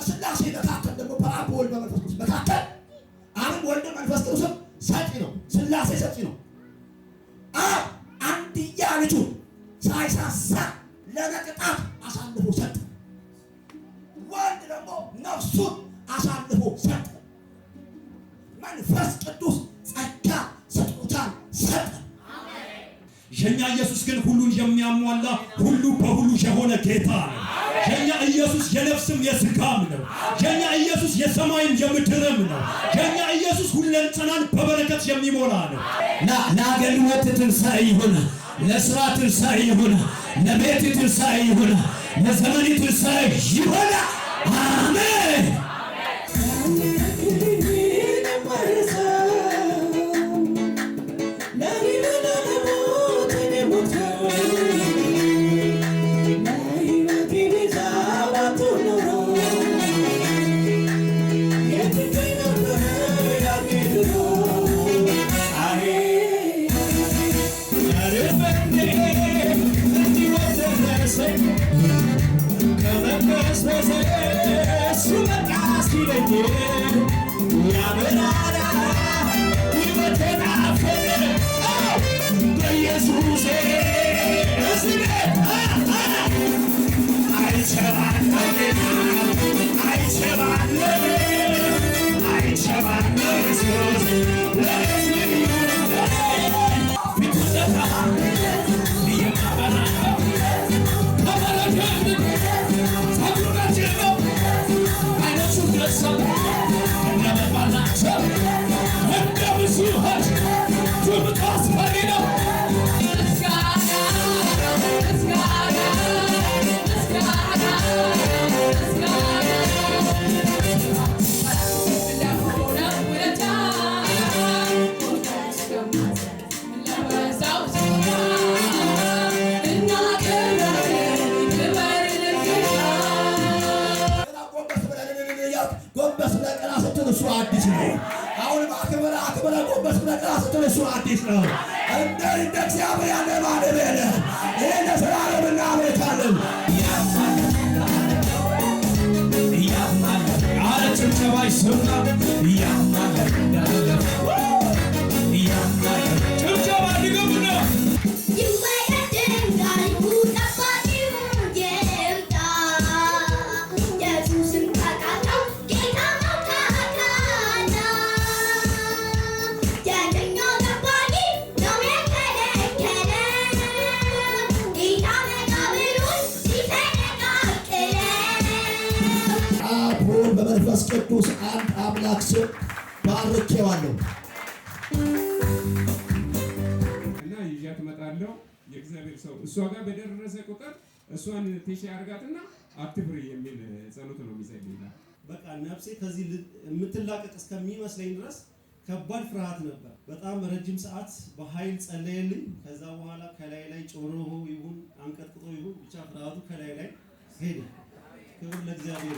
በስላሴ መካከል ደግሞ በአብ በወልድ በመንፈስ ቅዱስ መካከል አብ ወልድ መንፈስ ቅዱስ ሰጪ ነው። ስላሴ ሰጪ ነው። አብ አንድያ ልጁን ሳይሳሳ ለመቅጣት አሳልፎ ሰጠ። ወልድ ደግሞ ነፍሱን አሳልፎ ሰጠ። መንፈስ ቅዱስ ጸጋ ስጦታን ሰጠ። የኛ ኢየሱስ ግን ሁሉን የሚያሟላ ሁሉ በሁሉ የሆነ ጌታ ነው። የኛ ኢየሱስ የነፍስም የሥጋም ነው። የኛ ኢየሱስ የሰማይም የምድርም ነው። የኛ ኢየሱስ ሁለንተናን በበረከት የሚሞላ ነው። ለአገልግሎት ትንሣኤ ይሁን፣ ለሥራ ትንሣኤ ይሁን፣ ለቤት ትንሣኤ ይሁን፣ ለዘመን ትንሣኤ ይሁን። አሜን። ጎንበስ ብለህ ቀና ስትል እሱ አዲስ ነው። አሁንም አክብረህ ጎንበስ ብለህ ቀና ስትል እሱ አዲስ ነው። እንደ እግዚአብሔር ያለ ማንም የለም። ይሄን ለዘላለም እናመልካለን። አረ ጭብጨባ ይሰማ። ጭብጨባ ድገሙ ነው። በመንፈስ ቅዱስ አንድ አምላክ ስም ባርኬዋለሁ እና ይዣት እመጣለሁ። የእግዚአብሔር ሰው እሷ ጋር በደረሰ ቁጥር እሷን ቴሺ አርጋትና አትፍሪ የሚል ጸሎት ነው የሚጸልይላት። በቃ ነፍሴ ከዚህ የምትላቀቅ እስከሚመስለኝ ድረስ ከባድ ፍርሃት ነበር። በጣም ረጅም ሰዓት በኃይል ጸለየልኝ። ከዛ በኋላ ከላይ ላይ ጮሮ ይሁን አንቀጥቅጦ ይሁን ብቻ ፍርሃቱ ከላይ ላይ ሄደ። ክብር ለእግዚአብሔር።